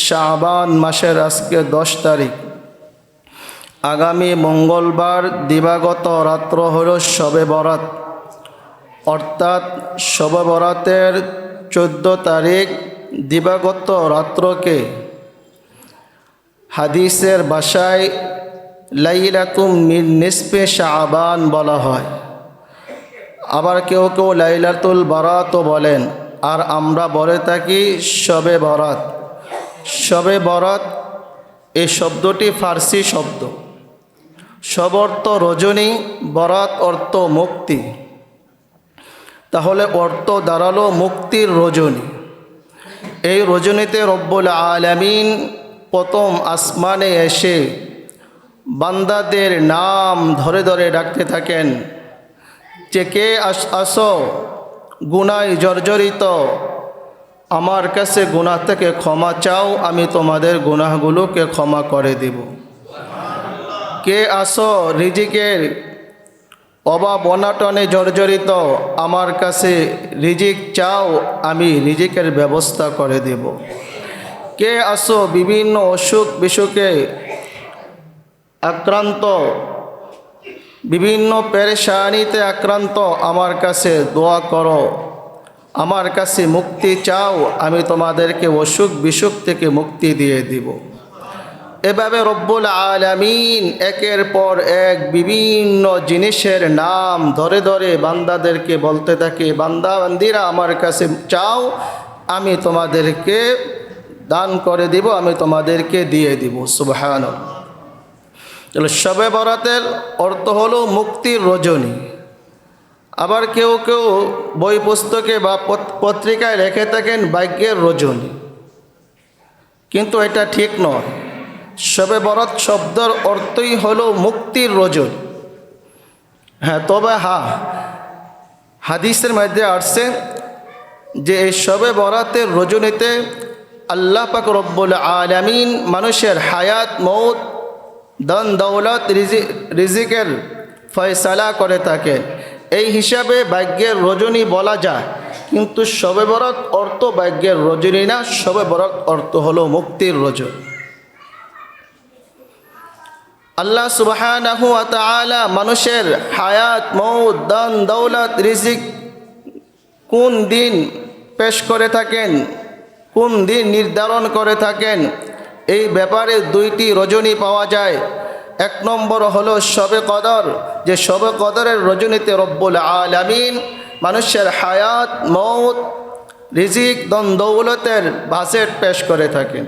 শাবান মাসের আজকে 10 তারিখ। আগামী মঙ্গলবার দিবাগত রাত্র হল শবে বরাত, অর্থাৎ শবে বরাতের 14 তারিখ দিবাগত রাত্রকে হাদিসের ভাষায় লাইলাতুম মিন নিসফে শাবান বলা হয়। আবার কেউ কেউ লাইলাতুল বারাতও বলেন, আর আমরা বলে থাকি শবে বরাত। শবে বরাত এই শব্দটি ফার্সি শব্দ। শব অর্থ রজনী, বরাত অর্থ মুক্তি, তাহলে অর্থ দাঁড়ালো মুক্তির রজনী। এই রজনীতে রব্বুল আলামিন প্রথম আসমানে এসে বান্দাদের নাম ধরে ধরে ডাকতে থাকেন যে কে আসো গুনায় জর্জরিত, আমার কাছে গুনাহ থেকে ক্ষমা চাও, আমি তোমাদের গুনাহগুলোকে ক্ষমা করে দেব। কে আসো রিজিকের অভাব অনাটনে জর্জরিত, আমার কাছে রিজিক চাও, আমি রিজিকের ব্যবস্থা করে দেব। কে আসো বিভিন্ন অসুখ বিসুখে আক্রান্ত, বিভিন্ন পেরেশানিতে আক্রান্ত, আমার কাছে দোয়া করো, আমার কাছে মুক্তি চাও, আমি তোমাদেরকে অসুখ বিসুখ থেকে মুক্তি দিয়ে দিব। এভাবে রব্বুল আলামিন একের পর এক বিভিন্ন জিনিসের নাম ধরে ধরে বান্দাদেরকে বলতে থাকে, বান্দা বান্দিরা আমার কাছে চাও, আমি তোমাদেরকে দান করে দিব, আমি তোমাদেরকে দিয়ে দিব। সুবহানাল্লাহ। চলো, শবে বরাতের অর্থ হলো মুক্তির রজনী। আবার কেউ কেউ বই পুস্তকে বা পত্রিকায় রেখে থাকেন ভাগ্যের রজনী, কিন্তু এটা ঠিক নয়। শবে বরাত শব্দের অর্থই হলো মুক্তির রজনী। তবে হাদিসের মধ্যে আসছে যে এই শবে বরাতের রজনীতে আল্লাহ পাক রব্বুল আলামিন মানুষের হায়াত মৌত ধন দৌলত রিজিকের ফয়সালা করে থাকেন। এই হিসাবে ভাগ্যের রজনী বলা যায়, কিন্তু শবে বরাত অর্থ ভাগ্যের রজনী না, শবে বরাত অর্থ হলো মুক্তির রজনী। আল্লাহ সুবহানাহু ওয়া তাআলা মানুষের হায়াত মৌত ধন দৌলত রিজিক কোন দিন পেশ করে থাকেন, কোন দিন নির্ধারণ করে থাকেন, এই ব্যাপারে 2টি রজনী পাওয়া যায়। 1 নম্বর হলো শবে কদর, যে শবে কদরের রজনীতে রব্বুল আলামিন মানুষের হায়াত মৌত রিজিক ধন দৌলতের বাজেট পেশ করে থাকেন।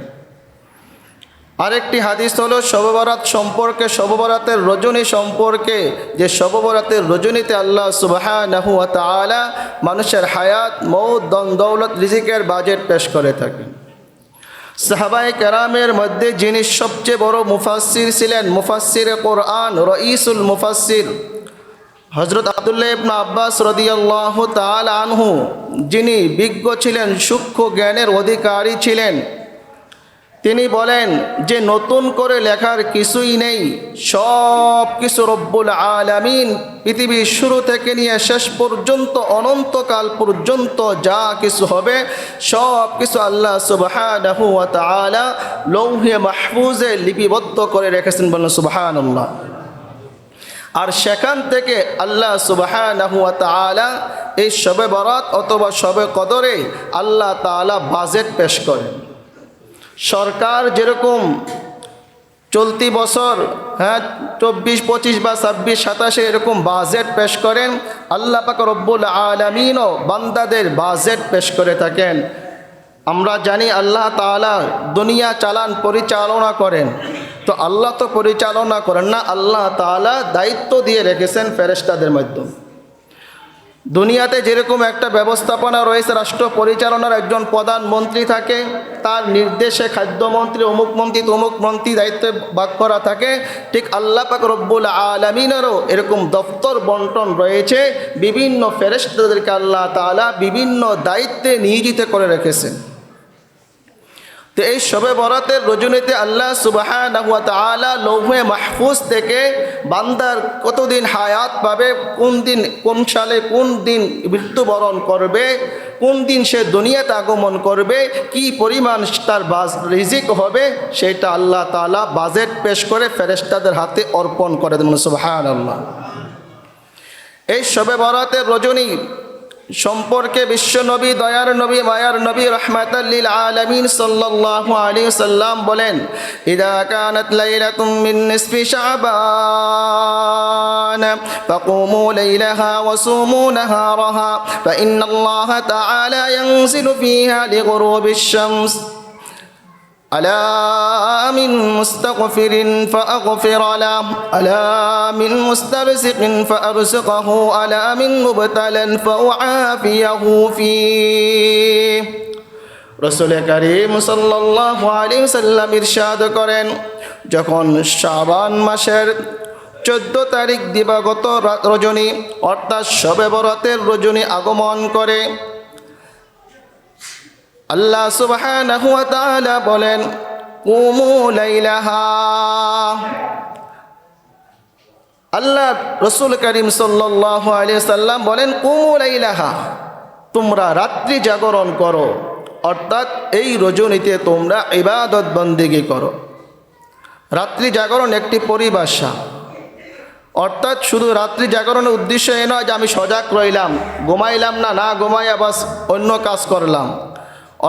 আরেকটি হাদিস হলো শবে বরাত সম্পর্কে, শবে বরাতের রজনী সম্পর্কে, যে শবে বরাতের রজনীতে আল্লাহ সুবহানাহু ওয়া তাআলা মানুষের হায়াত মৌত ধন দৌলত রিজিকের বাজেট পেশ করে থাকেন। সাহাবায়ে কেরামের মধ্যে যিনি সবচেয়ে বড় মুফাসসির ছিলেন, মুফাসসিরে কোরআন, রঈসুল মুফাসসির, হযরত আব্দুল্লাহ ইবনে আব্বাস রাদিয়াল্লাহু তাআলা আনহু, যিনি বিজ্ঞ ছিলেন, সূক্ষ্ম জ্ঞানের অধিকারী ছিলেন, তিনি বলেন যে নতুন করে লেখার কিছুই নেই, সব কিছু রব্বুল আলামিন পৃথিবীর শুরু থেকে নিয়ে শেষ পর্যন্ত অনন্তকাল পর্যন্ত যা কিছু হবে সব কিছু আল্লাহ সুবহানাহু ওয়া তাআলা লৌহে মাহফুজে লিপিবদ্ধ করে রেখেছেন। বলেন সুবহানাল্লাহ। আর সেখান থেকে আল্লাহ সুবহানাহু ওয়া তাআলা এই শবে বরাত অথবা শবে কদরে আল্লাহ তাআলা বাজেট পেশ করেন। সরকার যেরকম চলতি বছর 24, 25 বা 26, 27 এরকম বাজেট পেশ করেন, আল্লাহ পাক রব্বুল আলামিনও বান্দাদের বাজেট পেশ করে থাকেন। আমরা জানি আল্লাহ তাআলা দুনিয়া পরিচালনা করেন, তো আল্লাহ তো পরিচালনা করেন না, আল্লাহ তাআলা দায়িত্ব দিয়ে রেখেছেন ফেরেশতাদের মাধ্যমে। দুনিয়াতে যেরকম একটা ব্যবস্থাপনা রয়েছে, রাষ্ট্র পরিচালনার একজন প্রধানমন্ত্রী থাকে, তার নির্দেশে খাদ্যমন্ত্রী অমুক মন্ত্রী তমুক মন্ত্রী দায়িত্বে ভাগ করা থাকে, ঠিক আল্লাহ পাক রব্বুল আলামিনেরও এরকম দপ্তর বন্টন রয়েছে। বিভিন্ন ফেরেশতাদেরকে আল্লাহ তাআলা বিভিন্ন দায়িত্বে নিয়োজিত করে রেখেছেন। তো এই শবে বরাতের রজনীতে আল্লাহ সুবহানাহু ওয়া তাআলা লৌহে মাহফুজ থেকে বান্দার কতদিন হায়াত পাবে, কোন দিন কোন সালে কোন দিন মৃত্যুবরণ করবে, কোন দিন সে দুনিয়াতে আগমন করবে, কি পরিমাণ তার রিজিক হবে, সেটা আল্লাহ তাআলা বাজেট পেশ করে ফেরেশতাদের হাতে অর্পণ করে দেন। সুবহানাল্লাহ। এই শবে বরাতের রজনী সম্পর্কে বিশ্ব নবী, দয়ার নবী, মায়ার নবী, রাহমাতাল লিল আলামিন সাল্লাল্লাহু আলাইহি ওয়াসাল্লাম বলেন, ইযা কানাত লাইলাতুম মিন নিসফি শাবান ফাকুমু লাইলাহা ওয়া সুমু নাহারাহা ফাইন্নাল্লাহা তাআলা ইয়ানজিলু ফিহা লিগুরুবিশ শামস ألا من مستغفر فأغفر له ألا من مسترزق فأرزقه ألا من مبتلى فأعافيه فيه রাসূল করিম সাল্লাল্লাহু আলাইহি ওয়াসাল্লাম ইরশাদ করেন, যখন শাবান মাসের 14 তারিখ দিবাগত রজনী অর্থাৎ শবে বরাতের রজনী আগমন করে, আল্লাহ সুবহানাহু ওয়া তাআলা বলেন, কুমু লাইলাহা। আল্লাহ রাসূল করিম সাল্লাল্লাহু আলাইহি ওয়াসাল্লাম বলেন, কুমু লাইলাহা, তোমরা রাত্রি জাগরণ করো, অর্থাৎ এই রজনীতে তোমরা ইবাদত বন্দেগী করো। রাত্রি জাগরণ একটি পরিভাষা, অর্থাৎ শুধু রাত্রি জাগরণের উদ্দেশ্য এ নয় যে আমি সজাগ রইলাম, ঘুমাইলাম না, না ঘুমাইয়া বাস অন্য কাজ করলাম।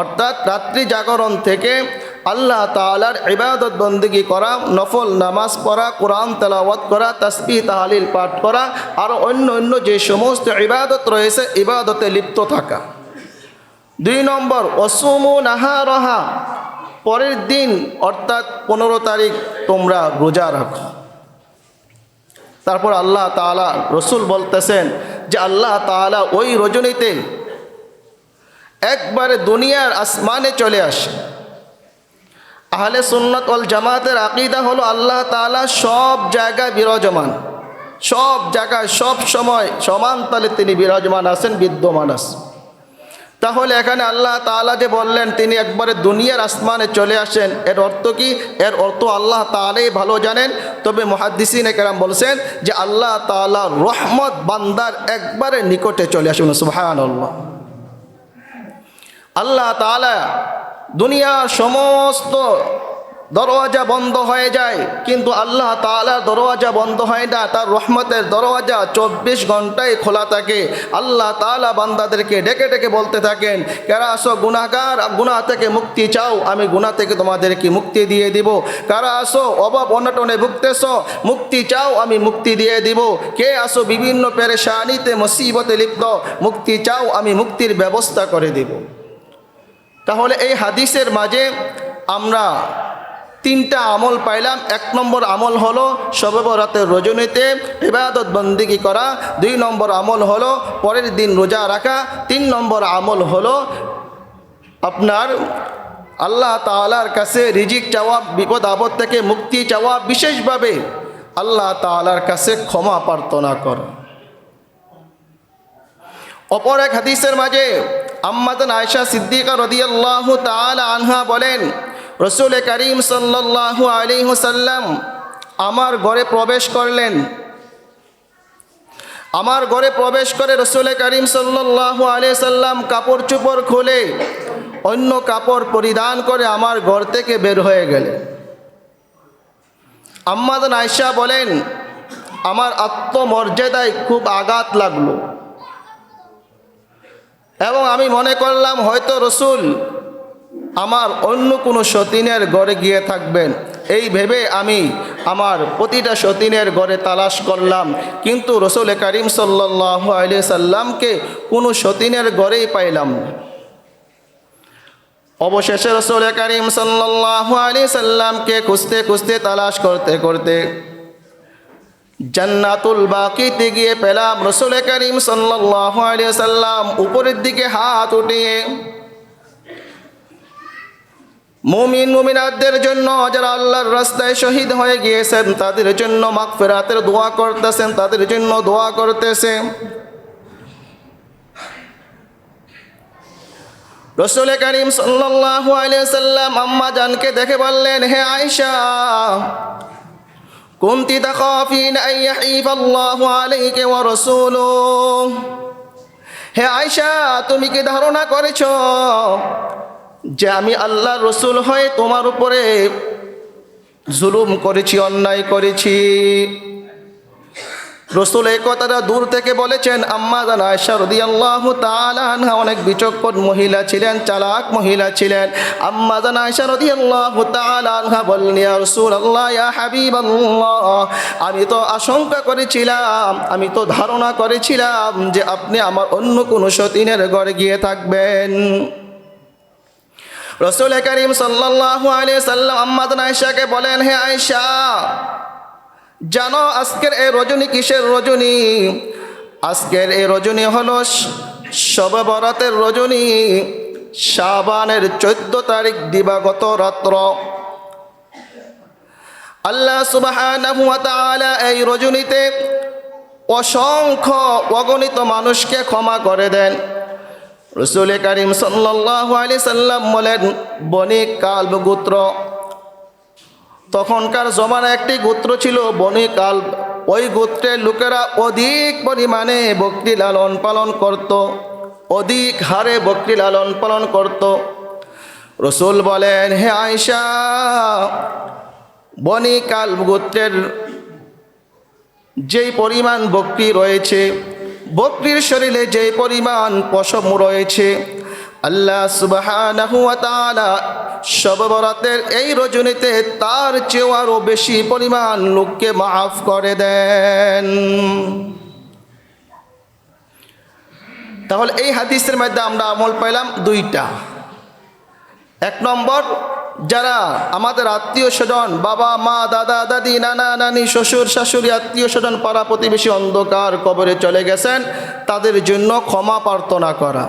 অর্থাৎ রাত্রি জাগরণ থেকে আল্লাহ তাআলার ইবাদত বন্দেগী করা, নফল নামাজ পড়া, কোরআন তেলাওয়াত করা, তাসবিহ তাহলিল পাঠ করা, আর অন্য অন্য যে সমস্ত ইবাদত রয়েছে ইবাদতে লিপ্ত থাকা। 2 নম্বর, ওয়াসুমু নাহারাহা, পরের দিন অর্থাৎ 15 তারিখ তোমরা রোজা রাখো। তারপর আল্লাহ তাআলা, রসুল বলতেছেন যে আল্লাহ তাআলা ওই রজনীতে একবারে দুনিয়ার আসমানে চলে আসে। আহলে সুন্নাত ওয়াল জামাতের আকীদা হলো আল্লাহ তাআলা সব জায়গায় বিরাজমান, সব জায়গায় সব সময় সমান তালে তিনি বিরাজমান আছেন, বিদ্যমান আছেন। তাহলে এখানে আল্লাহ তাআলা যে বললেন তিনি একবারে দুনিয়ার আসমানে চলে আসেন, এর অর্থ কি? এর অর্থ আল্লাহ তাআলাই ভালো জানেন। তবে মুহাদ্দিসিনে কেরাম বলছেন যে আল্লাহ তাআলার রহমত বান্দার একবারে নিকটে চলে আসেন। সুবহানাল্লাহ। আল্লাহ তাআলা দুনিয়ার সমস্ত দরওয়াজা বন্ধ হয়ে যায়, কিন্তু আল্লাহ তাআলার দরওয়াজা বন্ধ হয় না, তার রহমতের দরওয়াজা 24 ঘন্টায় খোলা থাকে। আল্লাহ তাআলা বান্দাদেরকে ডেকে ডেকে বলতে থাকেন, কারা আসো গুনাহগার, গুনাহ থেকে মুক্তি চাও, আমি গুনাহ থেকে তোমাদেরকে মুক্তি দিয়ে দিব। কারা আসো অভাব অনটনে ভুগতেছো, মুক্তি চাও, আমি মুক্তি দিয়ে দিব। কে আসো বিভিন্ন পেরেশানিতে মুসিবতে লিপ্ত, মুক্তি চাও, আমি মুক্তির ব্যবস্থা করে দিব। তাহলে এই হাদিসের মাঝে আমরা 3টা আমল পাইলাম। 1 নম্বর আমল হলো শবে বরাতের রজনীতে ইবাদত বন্দেগী করা। 2 নম্বর আমল হলো পরের দিন রোজা রাখা। 3 নম্বর আমল হলো আপনার আল্লাহ তাআলার কাছে রিজিক চাওয়া, বিপদ আপদ থেকে মুক্তি চাওয়া, বিশেষভাবে আল্লাহ তাআলার কাছে ক্ষমা প্রার্থনা করা। অপর এক হাদিসের মাঝে আম্মাজান আয়েশা সিদ্দিকা রাদিয়াল্লাহু তাআলা আনহা বলেন, রাসূল করিম সাল্লাল্লাহু আলাইহি ওয়াসাল্লাম আমার ঘরে প্রবেশ করলেন। আমার ঘরে প্রবেশ করে রাসূল করিম সাল্লাল্লাহু আলাইহি ওয়াসাল্লাম কাপড় চোপড় খুলে অন্য কাপড় পরিধান করে আমার ঘর থেকে বের হয়ে গেলেন। আম্মাজান আয়েশা বলেন, আমার আত্মমর্যাদায় খুব আঘাত লাগলো এবং আমি মনে করলাম হয়তো রসুল আমার অন্য কোনো সতীনের ঘরে গিয়ে থাকবেন। এই ভেবে আমি আমার প্রতিটা সতীনের ঘরে তালাশ করলাম, কিন্তু রাসূল করিম সাল্লাল্লাহু আলাইহি সাল্লামকে কোনো সতীনের ঘরেই পাইলাম না। অবশেষে রাসূল করিম সাল্লাল্লাহু আলাইহি সাল্লামকে খুঁজতে খুঁজতে তালাশ করতে করতে জান্নাতুল বাকিতে গিয়ে পেলাম রাসূল করিম সাল্লাল্লাহু আলাইহি সাল্লাম উপরের দিকে হাত উঠিয়ে মুমিন মুমিনাতদের জন্য যারা আল্লাহর রাস্তায় শহীদ হয়ে গিয়েছেন তাদের জন্য মাগফিরাতের দোয়া করতেছেন, তাদের জন্য দোয়া করতেছেন। রাসূল করিম সাল্লাল্লাহু আলাইহি সাল্লাম আম্মা জানকে দেখে বললেন, হে আয়েশা, কুনতি তাখাফিন আন ইয়াহিফ আল্লাহু আলাইকা ওয়া রাসূলুহু, হে আয়েশা, তুমি কি ধারণা করেছ যে আমি আল্লাহর রাসূল হয়ে তোমার উপরে জুলুম করেছি, অন্যায় করেছি? রাসূল এই কথাটা দূর থেকে বলেছেন। আম্মা জান আয়েশা রাদিয়াল্লাহু তাআলা আনহা অনেক বিচক্ষণ মহিলা ছিলেন, চালাক মহিলা ছিলেন। আম্মা জান আয়েশা রাদিয়াল্লাহু তাআলা আনহা বললেন, ইয়া রাসূলুল্লাহ, ইয়া হাবিবাল্লাহ, আমি তো আশঙ্কা করেছিলাম, আমি তো ধারণা করেছিলাম যে আপনি আমার অন্য কোনো সতীনের ঘরে গিয়ে থাকবেন। রাসূল করিম সাল্লাল্লাহু আলাইহি সাল্লাম আম্মা জান আয়েশাকে বলেন, হে আয়েশা, জানো আজকের এই রজনী কিসের রজনী? আজকের এই রজনী হলো শবে বরাতের রজনী, শাবানের 14 তারিখ দিবাগত রাত্র। আল্লাহ সুবহানাহু ওয়া তাআলা এই রজনীতে অসংখ্য অগণিত মানুষকে ক্ষমা করে দেন। রাসূল করিম সাল্লাল্লাহু আলাইহি সাল্লাম বলেন, বনি কালব গোত্র, তখনকার জমানায় একটি গোত্র ছিল বনি কালব। ওই গোত্রের লোকেরা অধিক পরিমাণে বকরি লালন পালন করত, অধিক হারে বকরি লালন পালন করত। রাসূল বলেন, হে আয়েশা, বনি কালব গোত্রের যেই পরিমাণ বকরি রয়েছে, বকরির শরীরে যেই পরিমাণ পশম রয়েছে, আল্লাহ সুবহানাহু ওয়া তাআলা শবে বরাতের এই রজনীতে তার চেয়েও আরও বেশি পরিমাণ লোককে মাফ করে দেন। তাহলে এই হাদিসের মধ্যে আমরা আমল পাইলাম দুইটা। এক নম্বর, যারা আমাদের আত্মীয় স্বজন, বাবা মা, দাদা দাদি, নানা নানি, শ্বশুর শাশুড়ি, আত্মীয় স্বজন, পাড়া প্রতিবেশী অন্ধকার কবরে চলে গেছেন, তাদের জন্য ক্ষমা প্রার্থনা করা।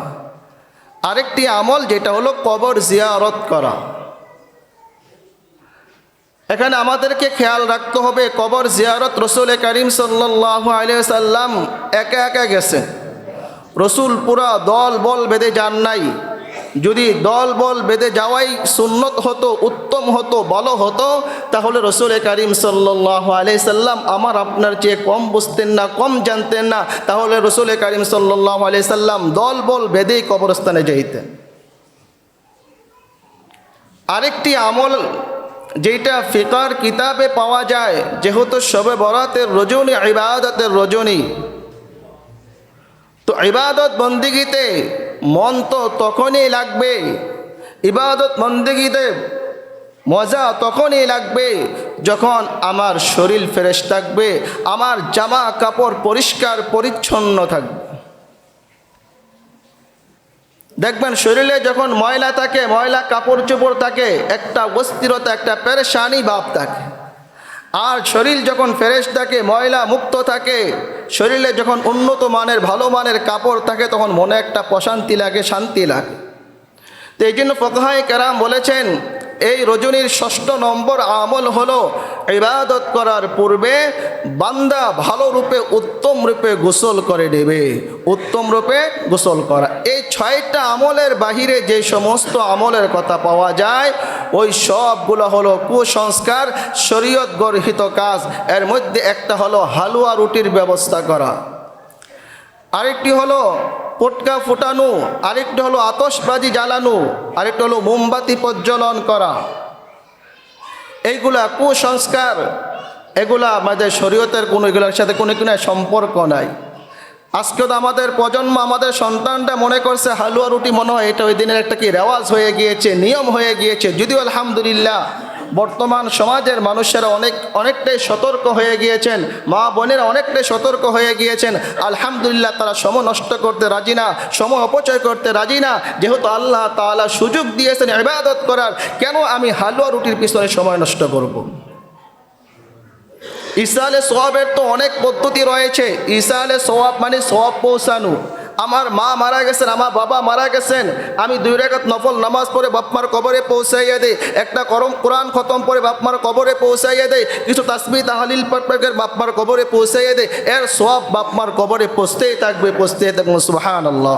আরেকটি আমল যেটা হলো কবর জিয়ারত করা। এখানে আমাদেরকে খেয়াল রাখতে হবে, কবর জিয়ারত রাসূল করিম সাল্লাল্লাহু আলাইহি সাল্লাম একা একা গেছেন। রাসূল পুরা দল বল বেঁধে যান নাই। যদি দল বল বেঁধে যাওয়াই সুন্নত হতো, উত্তম হতো, ভালো হতো, তাহলে রাসূল করিম সাল্লাল্লাহু আলাইহি সাল্লাম আমার আপনার চেয়ে কম বুঝতেন না, কম জানতেন না। তাহলে রাসূল করিম সাল্লাল্লাহু আলাইহি সাল্লাম দল বল বেঁধেই কবরস্থানে যাইতেন। আরেকটি আমল যেটা ফিকার কিতাবে পাওয়া যায়, যেহেতু শবে বরাতের রজনী ইবাদতের রজনী, তো ইবাদত বন্দিগিতে মন তো তখনই লাগবে, ইবাদত বন্দিগিতে মজা তখনই লাগবে যখন আমার শরীর ফ্রেশ থাকবে, আমার জামা কাপড় পরিষ্কার পরিচ্ছন্ন থাকবে। দেখবেন শরীরে যখন ময়লা থাকে, ময়লা কাপড় চোপড় থাকে, একটা অস্থিরতা, একটা পেরেশানি ভাব থাকে। আর শরীর যখন ফ্রেশ থাকে, ময়লা মুক্ত থাকে, শরীরে যখন উন্নত মানের ভালো মানের কাপড় থাকে, তখন মনে একটা প্রশান্তি লাগে, শান্তি লাগে। তো এই জন্য ফুকাহায়ে কেরাম বলেছেন, এই রজনীর 6 নম্বর আমল হলো ইবাদত করার পূর্বে বান্দা ভালো রূপে, উত্তম রূপে গোসল করে নেবে। উত্তম রূপে গোসল করা। এই 6টা আমলের বাহিরে যে সমস্ত আমলের কথা পাওয়া যায়, ওই সবগুলো হলো কুসংস্কার, শরীয়ত গর্হিত কাজ। এর মধ্যে একটা হলো হালুয়া রুটির ব্যবস্থা করা, আরেকটি হলো পটকা ফুটানো, আরেকটি হলো আতশবাজি জ্বালানো, আরেকটি হলো মোমবাতি প্রজ্বলন করা। এইগুলা কুসংস্কার, এগুলা আমাদের শরীয়তের কোনো, এগুলোর সাথে কোনো সম্পর্ক নাই। আজকে তো আমাদের প্রজন্ম, আমাদের সন্তানটা মনে করছে হালুয়া রুটি মনে হয় এটা ওই দিনের একটা কি রেওয়াজ হয়ে গিয়েছে, নিয়ম হয়ে গিয়েছে। যদিও আলহামদুলিল্লাহ বর্তমান সমাজের মানুষেরা অনেকটাই সতর্ক হয়ে গিয়েছেন, মা বোনেরা অনেকটাই সতর্ক হয়ে গিয়েছেন। আলহামদুলিল্লাহ, তারা সময় নষ্ট করতে রাজি না, সময় অপচয় করতে রাজি না। যেহেতু আল্লাহ তাআলা সুযোগ দিয়েছেন ইবাদত করার, কেন আমি হালুয়া রুটির পিছনে সময় নষ্ট করব? ইসালে সওয়াবের তো অনেক পদ্ধতি রয়েছে। ইসালে সওয়াব মানে সওয়াব পৌঁছানো। আমার মা মারা গেছেন, আমার বাবা মারা গেছেন, আমি 2 রাকাত নফল নামাজ পড়ে বাপমার কবরে পৌঁছাইয়া দেই, একটা কোরআন খতম করে বাপমার কবরে পৌঁছাইয়া দেই, কিছু তাসবিহ তাহলিল পাঠের বাপমার কবরে পৌঁছাইয়া দেই, এর সওয়াব বাপমার কবরে পৌঁছতেই থাকবে, পৌঁছতেই থাকবে। সুবহানাল্লাহ।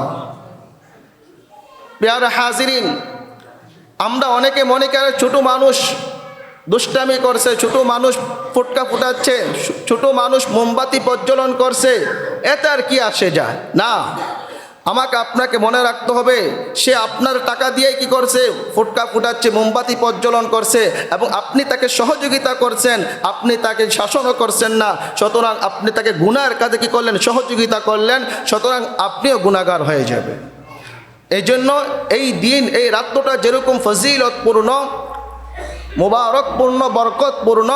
প্রিয় হাজিরিন, আমরা অনেকে মনে করে ছোট মানুষ দুষ্টামি করছে, ছোট মানুষ ফুটকা ফুটাচ্ছে, ছোট মানুষ মোমবাতি প্রজ্বলন করছে, এতে আর কি আসে যায় না। আমাকে আপনাকে মনে রাখতে হবে, সে আপনার টাকা দিয়ে কি করছে, ফুটকা ফুটাচ্ছে, মোমবাতি প্রজ্বলন করছে, এবং আপনি তাকে সহযোগিতা করছেন, আপনি তাকে শাসনও করছেন না। সুতরাং আপনি তাকে গুনাহের কাজে কি করলেন, সহযোগিতা করলেন, সুতরাং আপনিও গুনাহগার হয়ে যাবেন। এই জন্য এই দিন, এই রাত্রটা যেরকম ফজিলতপূর্ণ, মুবারকপূর্ণ, বরকতপূর্ণ,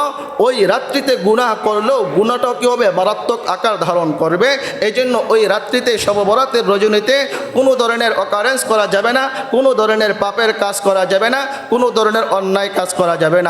ওই রাত্রিতে গুনাহ করলেও গুনাহটাও কী হবে, মারাত্মক আকার ধারণ করবে। এই জন্য ওই রাত্রিতে, শবে বরাতের রজনীতে কোনো ধরনের অকারেন্স করা যাবে না, কোনো ধরনের পাপের কাজ করা যাবে না, কোনো ধরনের অন্যায় কাজ করা যাবে না।